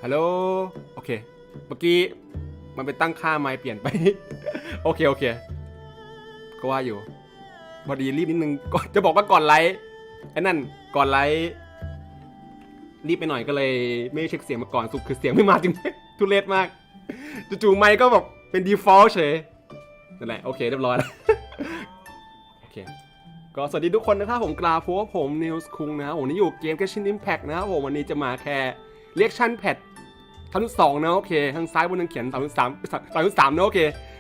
ฮัลโหลโอเคเมื่อกี้มันไปตั้งค่าไมค์เปลี่ยนไป โอเคก็ว่าอยู่พอดีรีบนิดนึงก่อนจะบอกว่าก่อนไลฟ์ไอ้นั่นก่อนไลฟ์รีบไปหน่อยก็เลยไม่เช็คเสียงมาก่อนสุดคือเสียงไม่มาจริง ทุเรศมากจู่ๆไมค์ก็แบบเป็น default เฉยนั่นแหละโอเคเรียบร้อยแล้ว โอเคก็สวัสดีทุกคนนะครับผมกราฟเพราะว่าผมนิวส์คุงนะครับผมนี่อยู่เกม Genshin Impact นะครับผมวันนี้จะมาแค่เรียกชั่นแพท32นะโอเคทางซ้ายบนนึงเขียน33นะโอเค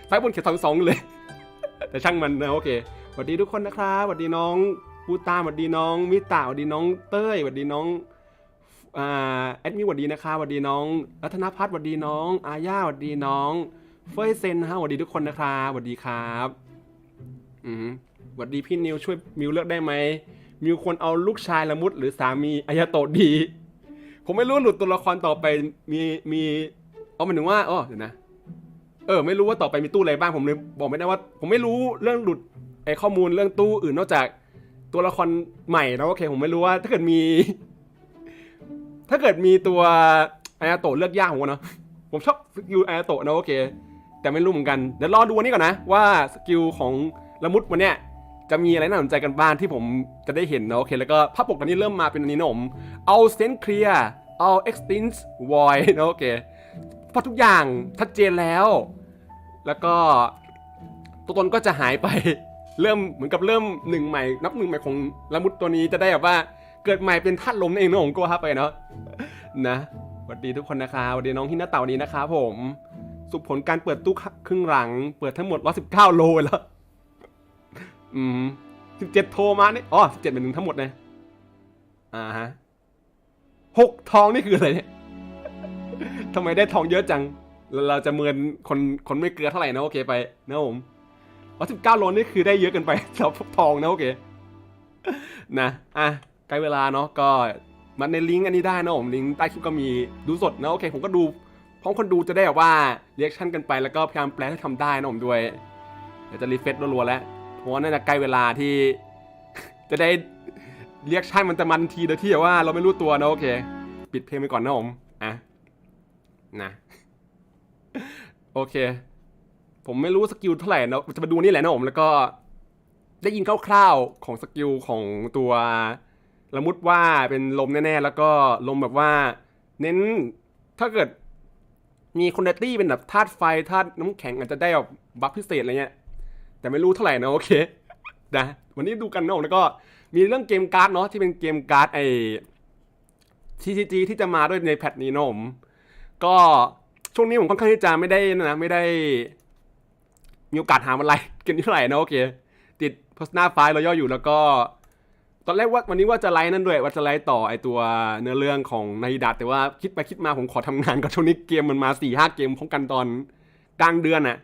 ซ้ายบนเขียน32เลย แต่ช่างมันนะโอเคสวัสดีทุกคนนะครับสวัสดีน้องปูตาสวัสดีน้องมิตาสวัสดีน้องเต้ยสวัสดีน้องแอดมิสวัสดีนะครับสวัสดีน้องรัตนพัฒน์สวัสดีน้องอาญาสวัสดีน้องเฟยเซนนะฮะสวัสดีทุกคนนะครับสวัสดีครับสวัสดีพี่นิวช่วยมิวเลือกได้ไหมมิวควรเอาลูกชายละมุดหรือสามีอายาโตะดีผมไม่รู้หลุดตัวละครต่อไปมีหมายถึงว่าเดี๋ยวนะไม่รู้ว่าต่อไปมีตู้อะไรบ้างผมเลยบอกไม่ได้ว่าผมไม่รู้เรื่องหลุดไอ้ข้อมูลเรื่องตู้อื่นนอกจากตัวละครใหม่นะโอเคผมไม่รู้ว่าถ้าเกิดมีตัวอายาโตะเลือกยากผมเนาะผมชอบสกิลอายาโตะนะโอเคแต่ไม่รู้เหมือนกันเดี๋ยวรอดูวันนี้ก่อนนะว่าสกิลของละมุดวันเนี้ยจะมีอะไรน่าสนใจกันบ้างที่ผมจะได้เห็นนะโอเคแล้วก็ภาพปกตอนนี้เริ่มมาเป็นอันนี้นะผมเอาเซนเคลียร์เอา extinct void นะโอเคเพราะทุกอย่างชัดเจนแล้วก็ตัวตนก็จะหายไปเริ่มเหมือนกับเริ่มหนึ่งใหม่นับหนึ่งใหม่ของละมุดตัวนี้จะได้แบบว่าเกิดใหม่เป็นธาตุลมนั่นเองนะผมก็ว่าไปเนาะนะสวัสดีทุกคนนะครับสวัสดีน้องฮินาเต่านี้นะครับผมสุผลการเปิดตู้ครึ่งหลังเปิดทั้งหมด119โลแล้ว17โทรมาเนี่ย17เป็นหนึ่งทั้งหมดเลยฮะ6ทองนี่คืออะไรเนี่ยทำไมได้ทองเยอะจังเราจะเมินคนไม่เกลือเท่าไหร่นะโอเคไปนะผม19โลนี่คือได้เยอะเกินไปสำหรับทองนะโอเคนะใกล้เวลาเนาะก็มันในลิงก์อันนี้ได้นะผมลิงก์ใต้คลิปก็มีดูสดนะโอเคผมก็ดูพร้อมคนดูจะได้แบบว่าเรีแอคชั่นกันไปแล้วก็พยายามแปลให้ทำได้นะผมด้วยเดี๋ยวจะรีเฟซรัวๆแล้วเพราะว่าน่าจะใกล้เวลาที่จะได้เรียกชั่นมันจะมันทีโดยที่แบบว่าเราไม่รู้ตัวนะโอเคปิดเพลงไปก่อนนะผมนะโอเคผมไม่รู้สกิลเท่าไหร่นะจะมาดูนี่แหละนะผมแล้วก็ได้ยินคร่าวๆของสกิลของตัวละมุดว่าเป็นลมแน่ๆแล้วก็ลมแบบว่าเน้นถ้าเกิดมีคอนเนตตี้เป็นแบบธาตุไฟธาตุน้ำแข็งอาจจะได้แบบบัฟพิเศษอะไรเงี้ยแต่ไม่รู้เท่าไหร่นะโอเคนะวันนี้ดูกันนะแล้วก็มีเรื่องเกมการ์ดเนาะที่เป็นเกมการ์ดไอ้ TCG ที่จะมาด้วยในแพทนี้นะผมก็ช่วงนี้ผมค่อนข้างที่จะไม่ได้มีโอกาสหาอะไรเกมนี้เท่าไหร่นะโอเคติด Persona 5 Royal อยู่แล้วก็ตอนแรกว่าวันนี้ว่าจะไลฟ์นั่นด้วยว่าจะไลฟ์ต่อไอตัวเนื้อเรื่องของนาฮิดะแต่ว่าคิดไปคิดมาผมขอทำงานกับช่วงนี้เกมมันมา 4-5 เกมพร้อมกันตอนกลางเดือนน่ะ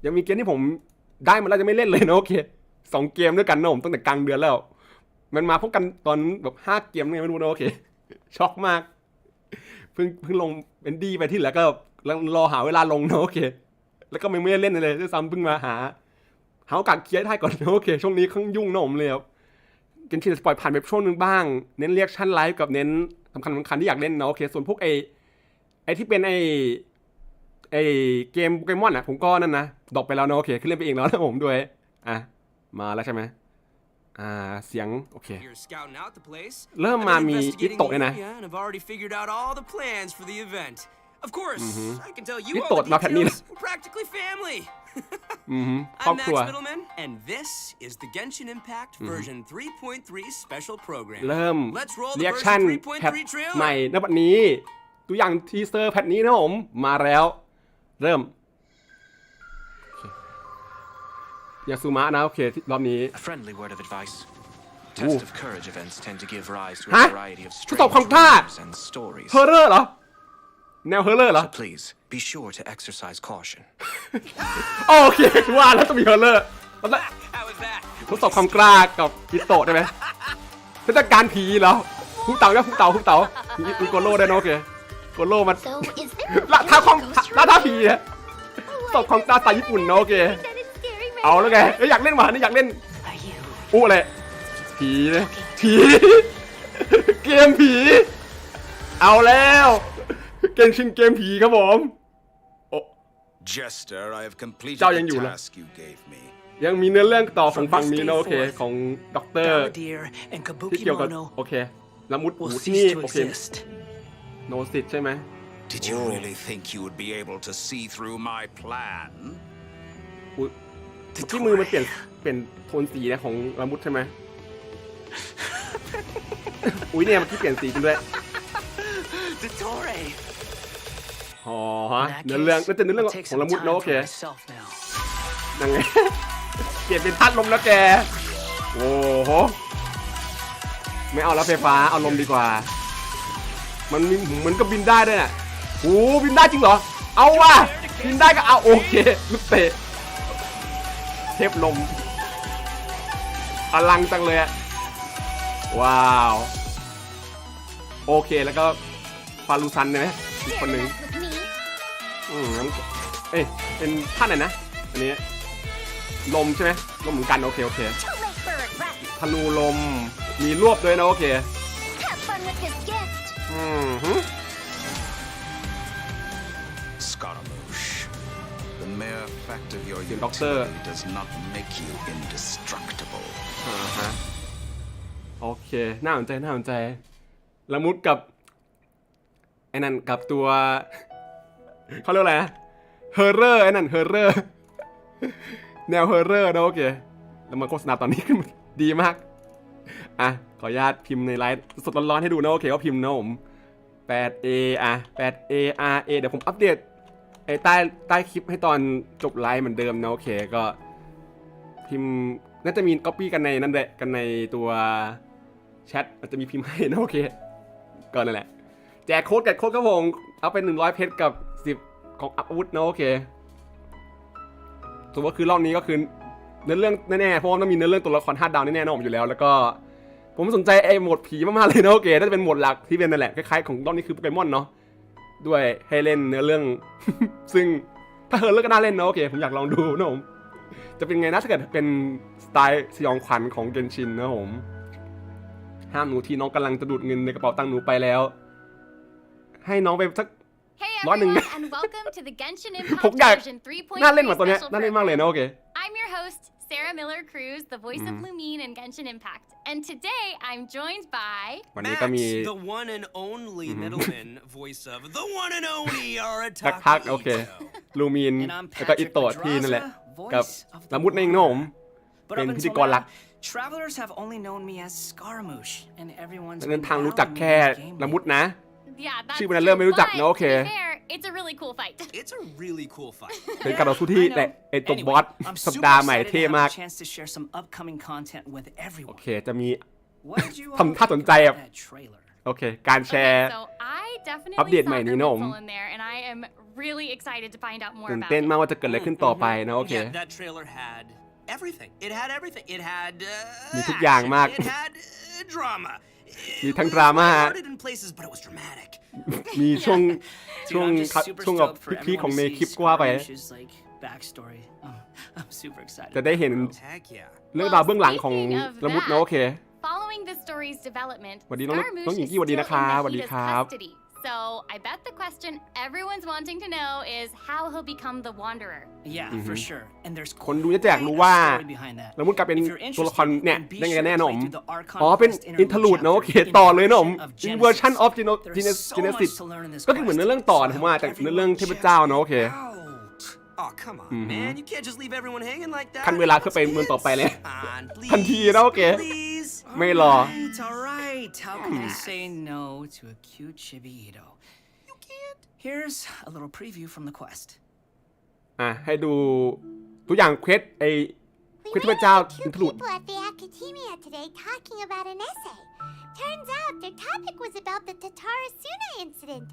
ยังมีเกมที่ผมได้มาแล้วจะไม่เล่นเลยนะโอเค2 เกมด้วยกันนะผมตั้งแต่กลางเดือนแล้วมันมาพร้อมกันตอนแบบ5 เกมไงไม่รู้นะโอเคช็อกมากเพิ่งลงเป็นดีไปที่เหลือก็รอหาเวลาลงนะโอเคแล้วก็ไม่ได้เล่นเลยด้วยซ้ำเพิ่งมาหาโอกาสเคลียร์ได้ก่อนนะโอเคช่วงนี้ค่อนยุ่งนะผมเลยครับเกมที่จะปล่อยผ่านไปช่วงนึงบ้างเน้นเรียกชั่นไลฟ์กับเน้นสำคัญที่อยากเล่นนะโอเคส่วนพวกไอที่เป็นไอเกมโปเกมอนผมก็นั่นนะดรอปไปแล้วนะโอเคขึ้นเล่นไปเองแล้วนะผมด้วยมาแล้วใช่ไหมเสียงโอเคเริ่มมามีอิโตะเลยนะอิโตะมาแพทนี้นะครอบครัวเริ่มเรียกชั่นแพทใหม่ณบัดนี้ตัวอย่างทีเซอร์แพทนี้นะผมมาแล้วเริ่มยาซูมะนะโอเครอบนี้ฮะทดสอบความกล้าเฮอร์เรอร์เหรอแนวเฮอร์เรอร์เหรอ Be sure to exercise caution โอเคว่าแล้วต้องมีเฮอร์เรอร์ทดสอบความกล้ากับอิโตะได้ไหมเทศกาลผีเหรอผู้เต่าเนี่ยผู้เต่ามีโกโร่ได้นะโอเคโกโร่มันละท่าผีเนี่ยทดสอบความกล้าสไตล์ญี่ปุ่นนะโอเคเอาแล้วไงอยากเล่นมานี่อยากเล่นอะไรผีเลยผีเกมผีเอาแล้ว เกมชินเกมผีครับผม Jester, I have completed เจ้ายังอยู่ the นะ task you gave me. ยังมีเนื้อเรื่องต่อของฝั่งนี้นะโอเคของด็อกเตอร์ Balladeer and ที่เกี่ยวกับ Kabuki โอเคละมุดหู will ที่นี่ cease to โอเค exist. โนสิตใช่ไหม Did you really think you would be able to see through my plan? อุ๊ยที่มือมันเปลี่ยนโทนสีนะของละมุดใช่ไหม อุ้ยเนี่ยเมื่อกี้เปลี่ยนสีกันด้วย Dottore. อ๋อฮะเนื้อเรื่องน่าจะเนื้อเรื่องของละมุดเนาะโอเคยังไง เปลี่ยนเป็นธาตุลมแล้วแกโอ้โหไม่เอาแล้วไฟฟ้าเอาลมดีกว่ามันก็บินได้ด้วยน่ะโอ้บินได้จริงเหรอเอาว่ะบินได้ก็เอาโอเคลูกเตะเทพลมอลังจังเลยอะว้าวโอเคแล้วก็ฟารูซันใช่ไหมอีกคนหนึ่งงั้นเอ้ยเป็นท่านไหนนะอันนี้ลมใช่ไหมลมเหมือนกันโอเคธนูลมมีรวบด้วยนะโอเคScaramouche, the mere fact of your Doctor. utility does not make you indestructible. ฮะโอเคน่าสนใจละมุดกับไอ้นั่นกับตัวเขาเรียกอะไรนะเฮอร์เรอร์ไอ้นั่นเฮอร์เรอร์แนวเฮอร์เรอร์นะโอเคแล้วมาโฆษณาตอนนี้ขึ้นดีมากอ่ะขออนุญาตพิมพ์ในไลฟ์สดร้อนๆให้ดูนะโอเคก็พิมพ์นะผม 8A อ่ะ 8A RA เดี๋ยวผมอัปเดตไอ้ใต้คลิปให้ตอนจบไลฟ์เหมือนเดิมนะโอเคก็พิมพ์น่าจะมีก๊อปปี้กันในนั่นแหละกันในตัวแชทอาจจะมีพิมพ์ให้นะโอเคก็นั่นแหละแจกโค้ดครับผมเอาไป100เพชรกับ10ของอาวุธนะโอเคสมมติว่าคือรอบนี้ก็คือเนื้อเรื่องแน่ๆเพราะว่าต้องมีเนื้อเรื่องตัวละคร5 ดาวแน่ๆนะผมอยู่แล้วแล้วก็ผมสนใจไอ้โหมดผีมากๆเลยนะโอเคน่าจะเป็นโหมดหลักที่เป็นนั่นแหละคล้ายๆของรอบนี้คือโปเกมอนเนาะด้วยให้เล่นเนื้อเรื่อง ซึ่งถ้าเลิกก็น่าเล่นนะโอเคผมอยากลองดูนะผมจะเป็นไงนะถ้าเกิดเป็นสไตล์สยองขวัญของเกนชินนะผมห้ามหนูทีน้องกำลังจะดูดเงินในกระเป๋าตังค์หนูไปแล้วให้น้องไปสัก100 ผมอยากน่าเล่นกว่าตัวเนี้ยน่าเล่นมากเลยนะโอเค I'm your host Sarah Miller Cruz, the voice of Lumine in Genshin Impact, and today I'm joined by วันนี้ก็มี the one and only middleman voice of the one and only Arataki สักพักโอเคลูมีนแล้วก็อิโตะที่นั่นแหละกับละมุดเองนะผมเป็นพิธีกรหลัก Travelers have only known me as Scaramouche, and everyone's เดิน been ทางรู้จัก battling แค่ me in the game ละมุด lately. นะ yeah, that's ชื่อมันเริ่มไม่รู้จัก but นะโอเค to be fair, it's a really cool fight. It's a really cool fight. เป็นการต่อสู้ที่แต่ไอตัวบอส I'm สัป super ดาห์ใหม่ excited เท่ to have มาก a chance to share some upcoming content with โอ everyone. เคจะมี What did you ทำท่าสนใจอ่ะ that trailer? โอเคการแชร์ Okay, so I definitely อัปเดต saw ใหม่นี้นะผม Urban Soul in there, and I am really excited to find out more ตื่น about เต้น it. มากว่าจะเกิดอะไรขึ้นต่อไปนะโอเค Yeah, that trailer had everything. It had everything. It had มีทุกอย่างมาก It had drama. มีทั้งดราม่า It was loaded in places, but it was dramatic. มีช่วง Dude, I'm just super ช่วงแบบ stoked for พีค everyone ของใน to คลิป see ก็ว่าไป Scaramouche's, like, backstory. I'm super excited. จะได้เห็น Heck yeah. เรื่องราวเบื้องหลังของ Speaking of ละมุดนะโอเค Following the story's development, สวัสดีน้อง Scaramouche น้องหญิง is กี้สวัสดี still นะ in ครับสวัสดี Nahida's ครับ custody. So I bet the question everyone's wanting to know is how he'll become the Wanderer. Yeah, for sure. And there's คนดูจะอยากรู้ว่า quite a story behind that. ละมุดกลายเป็น If you're ตัวละคร interested, เนี่ย then be ได้ไง sure แน่ to นอ play ม through the Archon อ๋อเป็น Quest อินทลูดนะโอเค chapter in ต่อเลยนะผม Version of in Genesis. version of There's so Genesis much to learn in this ก็คือเหมือน quest, เรื่องต่อ so นะ I ผมว่า hope จากเรื่อง everyone เทพเจ้านะโอเค Out. Oh, come on, man. You can't just leave everyone hanging like that. ขั้นเวลาเพื่อไปเมืองต่อไปเลย Come on, please. ทันทีนะโอเค Please. ไม่รอ All right. How can I say no to a cute Chibi-Ito? You can't. Here's a little preview from the quest. อ่ะให้ดูตัวอย่างเควสไอ We เควสเทพ met เจ้า a อิน few ทลูด people at the academia today talking about an essay. Turns out their topic was about the Tatarasuna incident.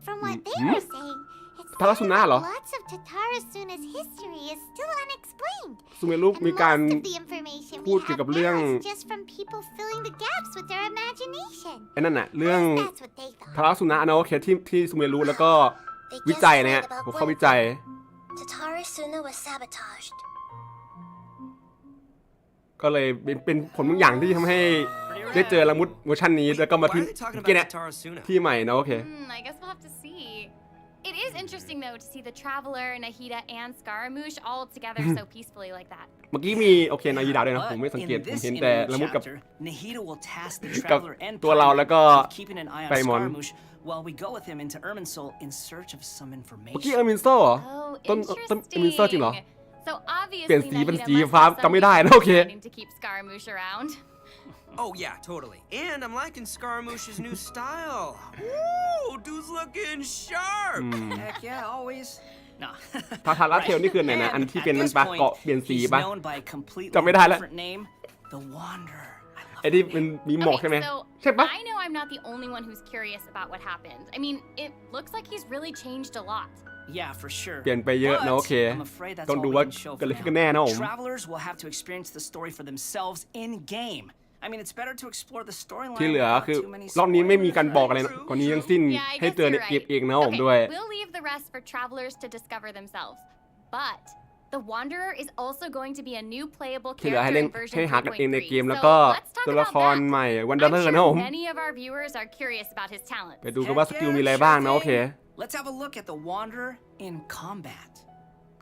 From what they were saying, it's Tatarasuna that เหรอ lots of Tatarasuna's history is still unexplained. ซูเมรุ And มีการ most of the information พู we ดเกี่ยวกับ have เรื่อง now is just from people filling the gaps with their imagination. ไอ้นั่นน่ะเรื่อง That's what they ทา thought. ราสุนะนะโอเคที่ซูเมรุแล้วก็ They วิ just จัย read เนี่ย about หัวข้อ one วิจัย Tatarasuna was sabotaged. ก็เลยเป็นผลบางอย่างที่ทำให้ ได้เจอละมุดเวอร์ชันนี้แล้วก็มา Why ที่ are they talking เก about เนี่ย Totara Suna? ที่ใหม่นะโอเค I guess we'll have to see. It is interesting though to see the Traveler, Nahida, and Scaramouche all together so peacefully like that. เมื่อกี้มีโอเคนายีดาวด้วยนะผมไม่สังเกตผมเห็นแต่ละมุดกับ Nahida will task the กับ traveler and ตัวเราแล้วก็ pilot with keeping an eye on ไดมอนด์ Scaramouche while we go with him into Irminsul in search of some เมื่อกี้ information. เออร์มินโซ่เหรอ Oh, ต้นเออร์มินโซ่จริงเหรอ interesting. So obviously เปลี่ยนสีเป็น Nahida สี must ฟ้า have จำไม่ some ได้นะโอเค reason wanting to keep Scaramouche around. Oh yeah, totally. And I'm liking Scaramouche's new style. Ooh, dude's looking sharp. Heck yeah, always. No. ทาทาราเทลนี่คือไหนนะ And อันที่ at เป็นนั่น this ปะ point, เกาะเปลี่ยนสี he's ปะ known by a completely จำไม่ได้แล้ว different name, the Wanderer. I love ไอ้ที่ that เป็น name. มีหมอกใช่ไหม so ใช่ปะ I know I'm not the only one who's curious about what happened. I mean, it looks like he's really changed a lot. Yeah, for sure. เปลี่ยนไปเยอะนะโอเค But I'm afraid that's ต้อง all ดู we ว่า can show เกิด for อะไรขึ้นกัน now. แน่นะผม Travelers will have to experience the story for themselves in game. I mean, it's better to explore the storyline ที่เหลือ without คือ too many รอบนี้ไม่มี spoilers, การบอก right? อะไรกว่านี้ทั้งสิ้น Yeah, I ให้ guess เจอใน you're เกม right. เองนะผม Okay, ด้วย we'll leave the rest for travelers to discover themselves. But the Wanderer is also going to be a new playable ที่เหลือให้ character เล่น in version ให้หากันเองในเกม 3.3. แล้วก็ So let's talk ตัวละ about คร that. ใหม่วันเดอ I'm ร์นะผม sure many of our viewers are curious about his talents. ไปดูกันว่าสกิลมีอะไรบ้างนะโอเค Let's have a look at the Wanderer in combat.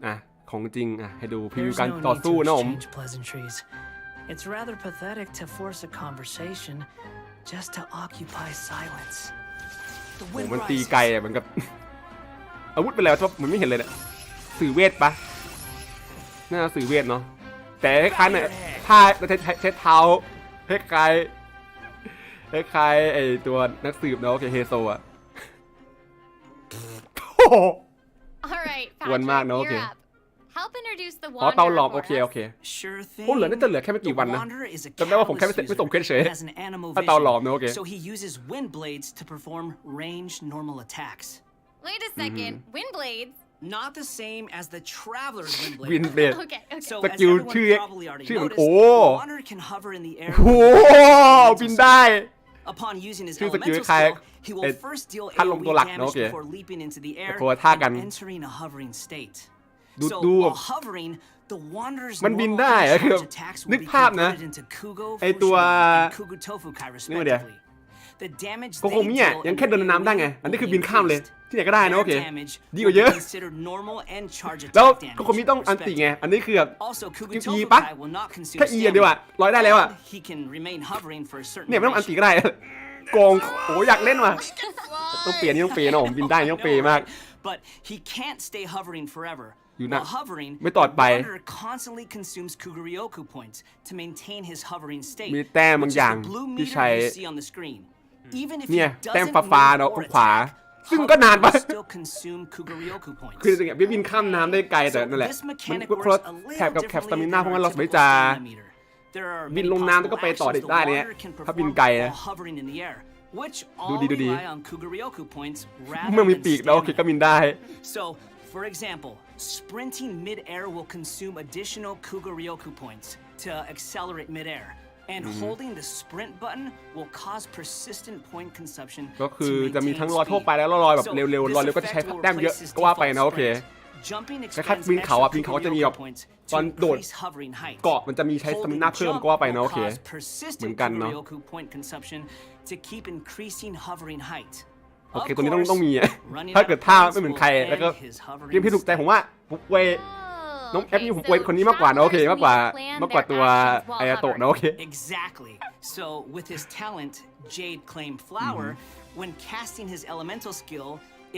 อ่ะของจริงอ่ะให้ดูพรีวิว There's การ no ต่อ need สู้ to นะผม exchange pleasantries. It's rather pathetic to force a conversation just to occupy silence. The โห wind มันตี rises. ไกลอ่ะเหมือนกับ อาวุธเป็นแล้วมันไม่เห็นเลยเนี่ยสื่อเวทปะน่าจะสื่อเวทเนาะแต่คล้ายๆเนี่ยถ้าเราใช้เท้าคล้ายๆไอตัวนักสืบเนาะโอเคเฮโซอ่ะโอ้โห All right, One Patrick, mark, no, you're okay. up. Help introduce the อ๋อเตา Wanderer หลอม for โอเค us. โอเค Sure thing. โอ้เหลือน่าจะเหลือแค่ไม่กี่วันนะ The Wanderer is a จำได้ว่าผมแค่ไม่ catalyst ส่งเคสเฉย user. Has an animal ถ้าเตาหลอม vision, นะโอเค so he uses wind blades to perform ranged normal attacks. Wait a second. Wind blades? Not the same as the Traveler's wind blade. วินเบลด Okay, okay. So, ส as กิล everyone ชื่อ probably already ชื่อมัน noticed, โอ้ the Wanderer can hover in the air. โห with บิน elemental ได้ skill. Upon using his ชื่อสกิล elemental คล้าย skill, he ไอ้ will first deal ท่านลงตัวหลัก AoE นะโอ damage เค before leaping into the air แต่คนละท่ากัน and entering a hovering state. ดู So ดู while hovering, the Wanderer's มันบิน normal ได้ and อะคือ charge attacks นึ will ก be ภาพนะ converted into Kugo, ไอ้ตัว Fushimi, and Kugu Tofukai นี่มาเดี๋ยว respectively. The damage โคโคมิอ่ะ they ยัง deal แค่เดิน in ในน้ำได้ไง AoE อันนี้คือ will บินข้ามเลย increased. ที่ไหนก็ได้นะโอเค Their damage ดีกว่า will เย be อะ considered normal and charge แล้ว attack โคโคมิ damage ต้องอันติไง respectively. อันนี้คือแบบ Also, Kugu กิวปะ Tofukai will not consume แค่อีอย่างเดียวอะ stamina, ร้อยได้แล้วอะ and he can remain hovering for a certain เนี่ยไม่ต้องอันติ duration. ก็ได้โกงโอ้อยากเล่นว่ะต้องเปลี่ยนนี่ต้องเปลี่ยนนะผมบินได้นี่ต้องเปลี่ยนมาก But he can't stay hovering forever. อยู่นะ While hovering, ไม่ตอดไป the Wanderer constantly consumes Kuguryoku points to maintain his hovering state, มีแต้มบาง which อย่าง is the blue ที่ meter ใช้ you see on the screen. Even if เนี่ย he แต้ม doesn't ฟ้า move ๆเนาะ or ขวา attack, ซึ่งก็นาน hovering ปะ will still consume Kuguryoku points. คืออย่างเงี้ยบินข้ามน้ำได้ไกลแต่ So นั่นแหละ this มัน mechanic ก็ works คนละ a แถบ little กับแคปสตา differently มิ than น่าเพราะงั้น our เราไม่ typical จะ stamina meter. There are บิน many ลงน้ำแล้วก็ possible ไปต่อ actions the ได้เนี่ย Wanderer can ถ้าบิน perform ไกลนะ while hovering in the air, which ดู all ดีดูดี rely on Kuguryoku points เมื่อ rather มี than ปีกแล้วโอเคก็ stamina. บินได้ So, for example, sprinting mid-air will consume additional Kuguryoku points to accelerate mid-air, and holding the sprint button will cause persistent point consumption ก็คือ to จะมี maintain ทั้งลอยทั่ว speed. ไปแล้วลอยแบบ So, เร็วๆ this ลอยเร็วก็จะใช้ effect will แต้มเยอะ replace his ก็ว่าไป default นะโอเค sprint. Jumping คล้าย expends ๆบินเขา extra อ่ะบินเขาก็จะมีแบบ Kuguryoku points ตอน to โดด increase hovering height. เกาะมันจะมีใช้สตามิ Holding น่า the เพิ่ม jump ก็ว่าไป will นะโอเค cause เหมื persistent อนกันเนาะ Kuguryoku point consumption to keep increasing hovering height. โอเค Of ตัวนี้ต้อง course, มีอ่ะ running ถ้า out เกิด of ท่า points ไม่เหมือน will ใครแล้วก็ end his hovering เกมที่ถูกใจ state. ผมว่าผมเวย Oh, น้องแอป okay, นี่ผม so เวยคนนี้มากกว่านะโอเค travelers มากกว่า need to plan มากกว่า their ตัว actions while ไออาโตะ hovering. นะโอเค Exactly. So, with his talent, Jade Claim Flower, when casting his elemental skill,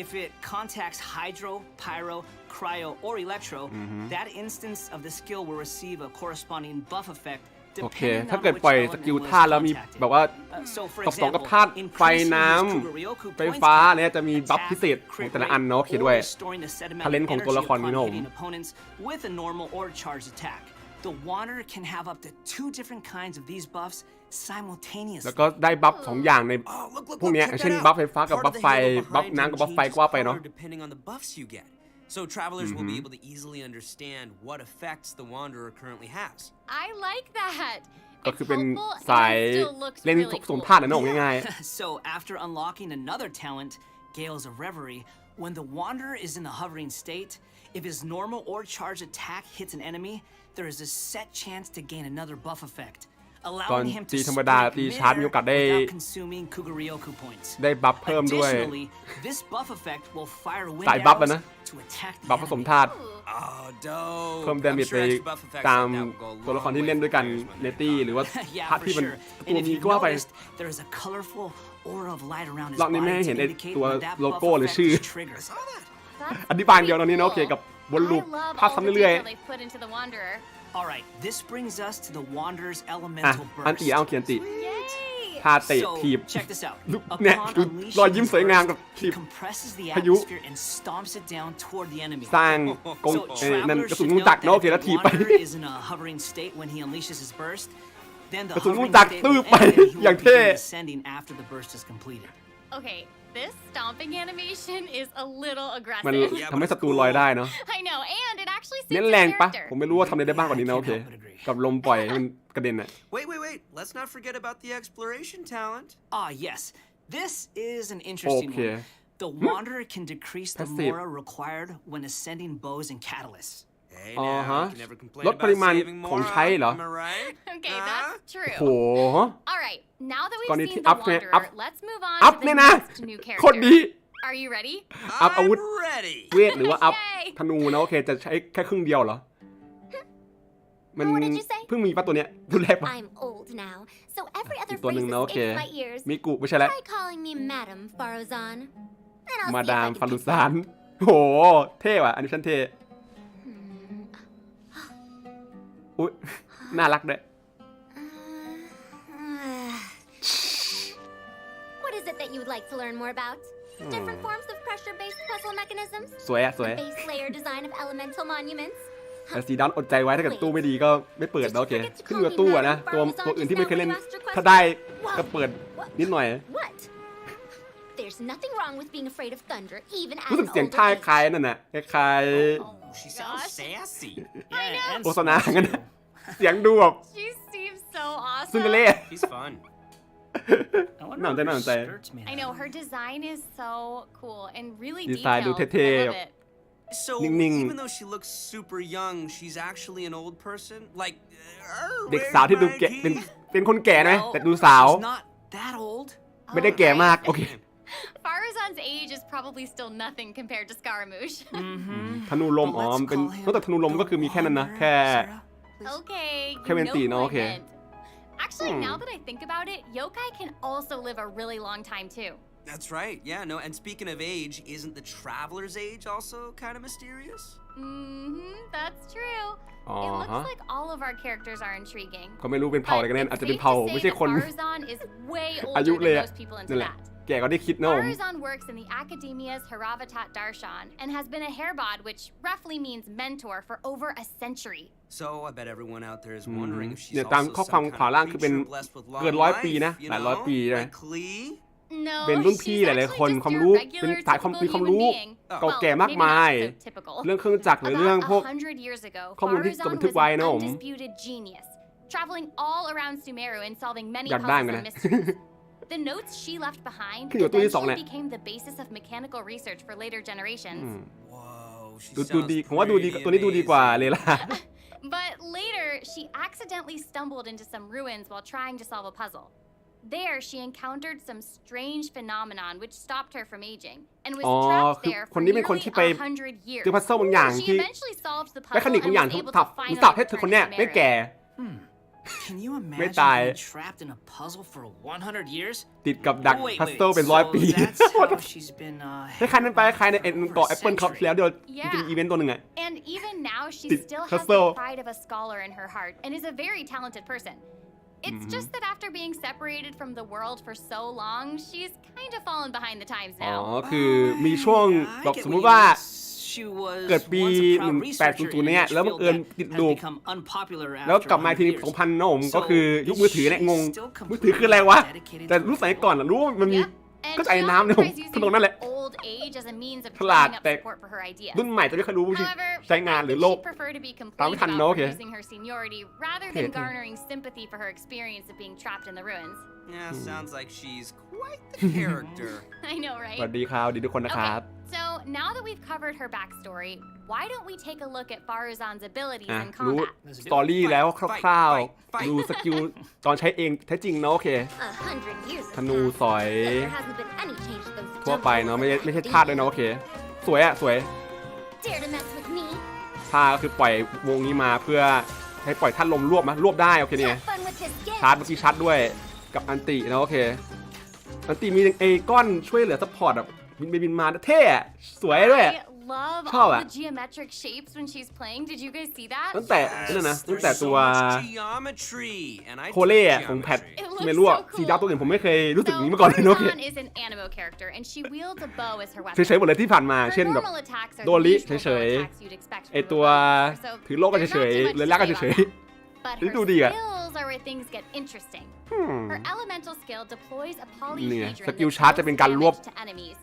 if it contacts Hydro, Pyro, Cryo, or Electro, that instance of the skill will receive a corresponding buff effect โอเค depending ถ้า on เกิด which ปล่อยส element กิล was ธาตุแล้วมี contacted. แบบว่า So, for ตบสองกับ example, ธาตุไฟ increasing น้ his Kuguryoku ำไฟ points ฟ้า count, เนี่ยจะมีบัฟ attack, พิเศษของ crit แต่ละอัน rate, เนาะโอเค or ด้วย restoring the set amount of talent ของตัวละคร energy นี้ upon นะผม hitting opponents with a normal or charged attack. The Wanderer can have up to 2 different kinds of these buffs แล้ว simultaneously. ก็ได้บัฟสองอย่างใน Oh, look, look, พวก look, เนี้ย check เช่น that บัฟ out. ไฟฟ้ากับ Part บั of ฟ the ไฟ halo บัฟ behind น้ำ him กับบัฟไฟก็ changes ว่าไปเนาะ color depending on the buffs you get. So travelers will be able to easily understand what effects the Wanderer currently has. I like that. ก็ It's คือเป็น helpful สาย and still looks เล่น really สม cool. ธาตุนะน้องง่าย So, after unlocking another talent, Gales of Reverie, when the Wanderer is in the hovering state, if his normal or charged attack hits an enemy, there is a set chance to gain another buff effect. allowing him to ตีธรรมดา sprint ตีชาร์จมีโอกาสได้ without consuming Kuguryoku points. ได้บัฟเพิ่มด้วย Additionally, this buff effect will fire wind สายบัฟแล้ว arrows นะ to attack the บัฟผสม enemy. ธาตุ Oh, dope. เพิ่ม I'm ดาเมจ sure ไป extra buff effects ตาม like that will go ตัวละคร long ที่ way เล่น for ด้วยกัน players when ใน they ตี้ die. หรือว่า Yeah, พาร์ท for ที่มัน sure. ตัว And if มี you ก็ว่าไป noticed, there is a colorful aura of light around his รอบนี้ไม่ body ให้ to เห็นไอ้ indicate ตัว when that โล buff โก้หรือ effect ชื่อ is triggered. That's อธิบายเดียวตอนนี้นะโอเค cool. กับวนลูป I love ภาพ all ซ้ำ the เรื่อย detail they've put into the Wanderer. All right, this brings us to the Wanderer's ๆอ่ะ elemental อันตี burst. เอาเขียนติ Yay! ท่าเตะ So, ถีบ check this out. เนี่ย Upon ดูรอย unleashing ยิ้ม his สวยงาม burst, กับถี he บ compresses the พายุ atmosphere and stomps it down toward the enemy. สร้างกง So นั่น travelers กระสุน should งู note จักร that เนาะโอ if เค the แล้วถีบไป wanderer is in a hovering state when he unleashes his burst, then the กระสุนงู hovering จักร state ตื้อ will ไป end and he อย่าง will เท่ begin descending after the burst is completed. Okay, this stomping animation is a little มัน aggressive. ทำให้ศัตรูลอยได้เนาะ I know, and it actually เน้น suits แร his งปะ character. ผมไม่รู้ว่าทำอะไรได้บ้างกว่านี้นะโอเค กับลมปล่อยให้มันกระเด็นอะ Wait. Let's not forget about the exploration talent. Ah, yes. This is an interesting Okay. one. The Wanderer can decrease the Passive. mora required when ascending bows and catalysts. Hey, Uh-huh. now, you can never complain ลด about ปริมาณ saving ของ more, ใช้เหรอ am I right? Okay, Huh? that's true. โห All right, now that ก่อน we've นี้ seen ที่ the อัพเนี่ย Wanderer, อัพ let's move on อัพ to เนี่ย the นะ next new คน character. ดี Are you ready? อัพอาวุธ I'm ready. เวทหรือว่าอัพ Yay ธนูนะโอเคจะใช้แค่ครึ่งเดียวเหรอ มัน What did you say? เพิ่งมีปะตัวเนี้ยดูแรกปะ I'm old now, so every อี other กตัวหนึ่ง phrase นะโอ is เค in my ears. มิกุไม่ใช่แล้ว Try calling me Madam Faruzan. And I'll มา see if ดาม I ฟา can รุ pick ซานโห เท่ว่ะอันนี้ฉันเท่อุ้ยน่ารักด้วย What is it that you would like to learn more about? Different forms of pressure-based puzzle mechanisms? สวยอะสวย The base layer design of elemental monuments? แต่สีดำอดใจไว้ถ้าเกิดตู้ไม่ดีก็ไม่เปิดนะโอเค ขึ้นอยู่กับตู้อะนะตัวอื่นที่ไม่เคยเล่น ถ้าได้ก็เปิดนิดหน่อย What? There's nothing wrong with being afraid of thunder, even at รู้สึก an เสียง older ท่า age. คล้ายนั่นน่ะคล้าย Oh, she sounds sassy. Yeah, and โฆษณางั้นน่ะเสียงดูแบบ She seems so ซินเดอ awesome. เรลล่ She's fun. I wonder น่าสนใจ what น่า her สนใจ skirt's made I out know of. her design is so cool and really ดีไซน์ดู detailed. เท่ I ๆ love it. So, Ning-ning. even though she looks super young, she's actually an old person? Like, เด็กสาวที่ดูแก่เป็นคนแก่นะ Well, แต่ดูสาว she's not that old. ไม่ได้แก่มาก โอเค Faruzan's age is probably still nothing compared to Scaramouche. ธนูลม อ๋อมันเป็นนอกจากธนูลมก็คือมีแค่นั้นนะ แค่ Okay, you Kevin know T, who no, I okay. meant. Actually, now that I think about it, yokai can also live a really long time too. That's right, yeah, no, and speaking of age, isn't the traveler's age also kind of mysterious? That's true. It looks Uh-huh. like all of our characters are intriguing. ก็ไม่รู้เป็นเผ่าอะไรกันแน่ But อาจ it's จะเป็น safe เผ่า to say ไม่ใช่ that คน Faruzan is way อายุ older เลย than อะ most people นั่ into นแหละ that. แก่ก็ได้คิดนะผม Faruzan works in the academia's Haravatat Darshan and has been a hairbod, which roughly means mentor, for over a century. So, I bet everyone out there is wondering if she's เนี่ยตาม also ข้อความ some ขวา kind ล่าง of คือเป็น creature blessed with long เกิน100 ปีนะ life, you หลายร้อย know? ปีนะ Like Klee? No, เป็นรุ่นพี่ she's หลาย actually ๆคน just ความ your รู้ regular, เป็นสายความ typical มีความ human รู้ being. เก่าแก่มาก Maybe มาย not so typical. เรื่องเครื่องจักรหรือเรื่องพวก About 100 years ago, ข้อมูลที่ Faruzan บันทึก was ไว้ an นะผม undisputed genius, traveling all around Sumeru and solving many อยากได้ puzzles เหมือน and กันนะ mysteries. The notes she left behind ขึ้นอยู่กับตู้ที่สอง eventually เนี่ย became the basis of mechanical research for later generations. Whoa, she ดู sounds ดีผมว่าดูดี pretty ตัวนี้ดูดีกว่า amazing. เลยล่ะ But later, she accidentally stumbled into some ruins while trying to solve a puzzle. There, she encountered some strange phenomenon which stopped her from aging and was อ๋อ trapped คือ there ค for นนี้เป็นคน nearly ที่ไป 100 years. เจอพัซเซิลบางอย่าง She ที่ eventually solved the แมคา puzzle นิก and บางอย่าง was ที่ able ถับ to มัน finally สับให้เธอ return คน to เนี้ยไม่ Sumeru. แก่ Can you imagine May die. being trapped in a puzzle for 100 years? ติดกับดัก Oh, wait, พัซ wait. เซิลเป็น100 ปี So that's how she's been คล้ายๆนั้นไปคล้ายในเกาะแอปเปิลคราวที่แล้วเดี๋ยว Yeah. จะมีอีเวนต์ตัวหนึ่งอะ And even now, she Did still has Hustle. the pride of a scholar in her heart and is a very talented person. It's just that after being separated from the world for so long, she's kind of fallen behind the times อ๋อ now. คือมีช่วง Yeah, I แบบ get สมม what ติ you ว่า mean. She was เกิดปี once a proud researcher in 1800 a เนี่ย niche แล้วบัง field เอิญ that ติด has ลูก become unpopular แล้ว after กลับมาที 100 years. 2000นะผม So ก็คือยุคมือถือเนี่ยงง she's still มือถือคืออะไรวะ dedicated แต่ to รู้สมัย her ก่อน field. รู้ว่ามันมี Yep. And ก็ she ไอ้น้ำเนี่ยผม often tries ถนน using นั่นแหละ her old age as a means of ฉลาด drumming up แต่ support for her ideas. รุ่นใหม่จะไม่ค่อยรู้วิธี However, ใช้งาน I หรือ think โลก she'd prefer to be ตาม complained ไม่ทัน about เนอะโอ for เค using her seniority rather Okay, than okay. garnering sympathy for her experience of being trapped in the ruins. Yeah, sounds like she's quite the character. I know, สวัส right? ดีครับดีทุกคนนะครับ Okay, so now that we've covered her backstory, why don't we take a look at Faruzan's abilities อ่ะ in รู้ combat? สตอรี่แล้วคร่าวๆดูสกิลตอนใช้เองแท้จริงเนาะโอเค 100 years ธนูสอย there hasn't been any change to those ทั่วไปเนาะไม่ใช่ธาตุด้วยเนาะโอเค สวยอะสวย Dare to mess with me? ท่าก็คือปล่อยวงนี้มาเพื่อให้ปล่อยธาตุลมรวบมารวบได้โอเคเนี่ย Have fun with his gift. ชาร์จเมื่อกี้ชาร์จด้วยกับอันตินะโอเคอันติมีไอ้ก้อนช่วยเหลือซัพพอร์ตแบบบินมาเท่อะสวยด้วย I love Chao all ạ. the geometric shapes when she's playing. Did you guys see that? ตั้งแต่นั่นนะตั้งแต่ There's ตั so ว much geometry, and I โคเล่ของ took แพท geometry. It looks ไม่รู้อะ so cool. สีดาวตัวอื่นผมไม่เคยรู้สึก So อย่างนี้มาก่อนเลยนะโอเค Faruzan is an animo character, and she wields a bow as her weapon. เฉยๆหมดเลยที่ผ่านมา Her เช่นแบบ normal attacks are โด the ริ usual เฉ bow ย attacks you'd expect ๆไอ from a ตัว bowcaster, so ถือโลกก็ there's เฉ not ย too ๆ much เลย to ลากก็ say เฉ about ย that. But Ini her tu dia. skills are where things get interesting. Her elemental skill deploys a นี่ไง polyhedron สกิล that ชาร์จจะ deals เป็นการรวบ damage to enemies.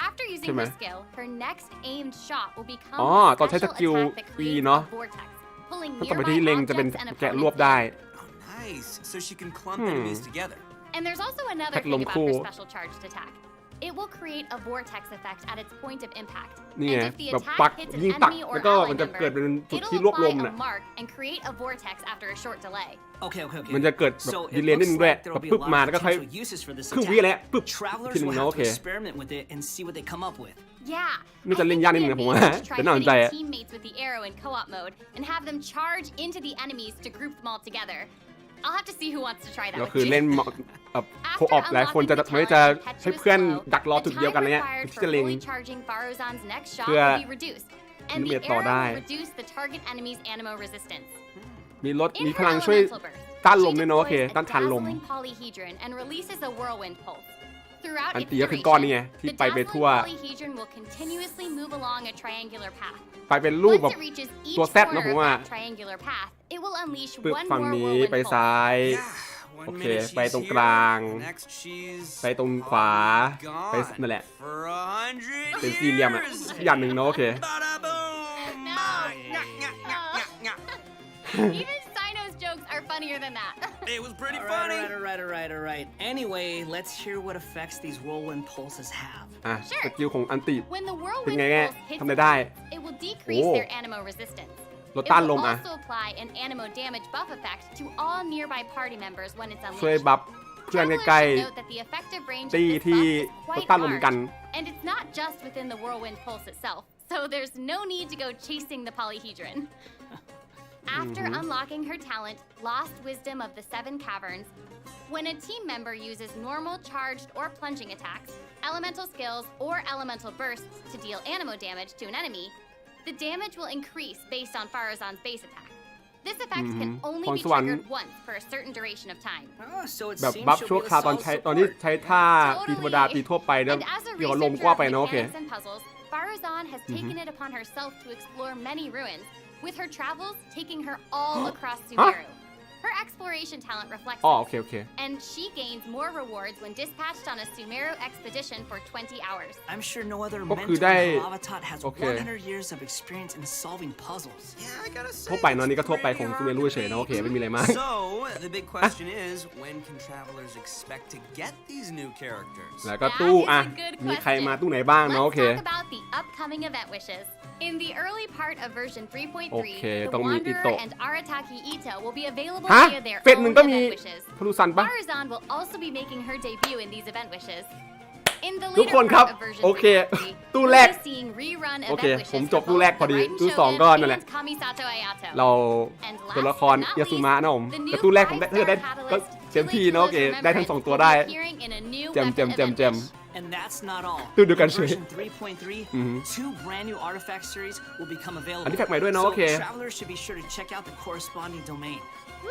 After using ใช่ไหม her skill, her next aimed shot will become อ๋อ a ตอนใช้ส special กิล attack that ปี creates เนาะ a vortex, pulling ถ้าต่อไป nearby ที่เล็งจะเป็น objects and แกะ opponents รวบได้ Oh, nice. So she can clump enemies together. And there's also another Heck, thing lom about cool. her special charged attack. It will create a vortex effect at its point of impact. นี่ไง And if the แบบปัก attack hits an ยิงปัก enemy แล้ว or ก็ ally มันจะ member, เกิดเป็นจุด it'll ที่รวบรวม apply น่ะ a mark and create a vortex after a short delay. Okay. มันจะเกิดแบบ So ดี it เลย์นิด looks นึงด้วย like แบ there'll บ be ปึ๊บ a มา lot แล้ว of ก็ค่อย potential uses for this ครึ่งวิ attack. แล้วปึ๊บ Travelers ทีนึง will เนาะโอ have เค to experiment with it and see what they come up with. Yeah. นี่จะเล่นยากนิดนึงนะผมว่า I think แต่ it'd be น่าสนใจ amazing อะ to try hitting teammates with the arrow in co-op mode and have them charge into the enemies to group them all together. I'll have to see who wants to try that ก็ with คือ me. เล่นแบบโคออฟหลายคนจะทำให้จะให้เพื่อนดักรอจุดเดียวกันอะไรเงี้ยที่จะเล็ง Faruzan's next shot เพื่อ will be reduced, and the เบียดต่อ arrow ได้ will reduce the target enemy's animo resistance. มีรถ In มี her พลังช่วย elemental burst, ต้านล she มด้วยเนาะโอเค deploys a ต้านทานลม dazzling polyhedron and releases a whirlwind pulse. Throughout อัน its ตีก็คือก้อนนี่ไง duration, ที่ the ไป dazzling ทั่ว polyhedron will continuously move along a triangular path. ไปเป็นรูป Once แบบ it reaches each ตัว Z นะ corner ผม of ว่า that triangular path, it will unleash ปึ๊บ one ฝั่ง more นี้ whirlwind ไป pulse. ซ้าย Yeah, one Okay, minute ไปตรง she's กลาง here, the next she's ไปตรงขวา ไป gone นั่นแหละ for 100 เป็นสี่เหลี่ยมอะ years. อย่างหนึ่งเนาะโอเค Bada boom. No. Nyah, nyah, nyah, nyah, nyah. Even Sino's jokes are funnier than that. It was pretty All funny. right. Anyway, let's hear what effects these whirlwind pulses have. อ่ะ Sure. สกิลของอันติ When the เป็น whirlwind ไงแง่ pulse hits ทำอะไรได้ it will decrease Oh. their animo resistance. ลด It ต้านล will มอ่ะ also apply an animo damage buff effect to all nearby party members when it's ช่วย unleashed. บัฟเพื่อน Travelers ใกล้ should note that the effective range ๆ of ตี this ที่ buff is ลด quite ต้านลมเหมือนกัน large, and it's not just within the whirlwind pulse itself, so there's no need to go chasing the polyhedron. After unlocking her talent, Lost Wisdom of the Seven Caverns, when a team member uses normal, charged, or plunging attacks, elemental skills, or elemental bursts to deal animo damage to an enemy, the damage will increase based on Faruzan's base attack. This effect can only พร be สวรรค์ triggered once for a certain duration of time. Oh, so it แบบ seems บัฟ she'll ชั่ว be คราว the ตอน sole ใช้ตอนที่ support. ใช้ท่าตีธรรมดาตีทั่วไปแล้ว And as a เกี่ยวกับลม researcher กว่า of ไปเนาะโอเค mechanics and puzzles, Faruzan has taken it upon herself to explore many ruins, with her travels taking her all across Sumeru. Her exploration talent reflects อ๋อ this, โอเคโอเค and she gains more rewards when dispatched on a Sumeru expedition for 20 hours. I'm sure no other ก็คือ mentor ได้ in Lavatot has โอเค 100 years of experience in solving puzzles. Yeah, I gotta say. ทั่วไปเนาะนี่ก็ทั่วไป it's ของ pretty ซูเมรุ hard to เฉยๆเนาะโอเค beat. ไม่มีอะไรมาก So, the big question is, when can travelers expect to get these new characters? แล้วก็ That ตู้ is a อ่ะ good มีใคร question. มาตู้ไหนบ้างเนาะโอ Let's เค talk about the upcoming event wishes. In the early part of version 3.3, Okay, the ต้องมี Wanderer Ito. and Arataki Ito will be available ฮะ via their เฟส own หนึ่งก็มี event wishes. พลูซันปะ Faruzan will also be making her debut in these event wishes. In the ทุก later คนครับ part of version โอเค 3.3, ตู้ we'll แรก be seeing rerun โอเค event wishes ผมจบ for ตู้แรก both พอ the ดี Raiden ตู้สองก็ Shogun นั่นแหละ and Kamisato Ayato. เรา And ตัว last ละคร but not ยาสุมะ least, นะผม the new แต่ตู้แรกผมได้ 5-star ได้ก็ catalyst เต็มที่เนาะโอเค Chile ได้ทั้งสอง Remembrance ตัว will ได้ be appearing in a new แจม weapon แจมแจม event แจม wish. And that's not all. Dude, In you can version say. 3.3, 2 brand new artifact series will become available. อันนี้แพ็กใหม่ด้วยเนาะ So โอเค travelers should be sure to check out the corresponding domain.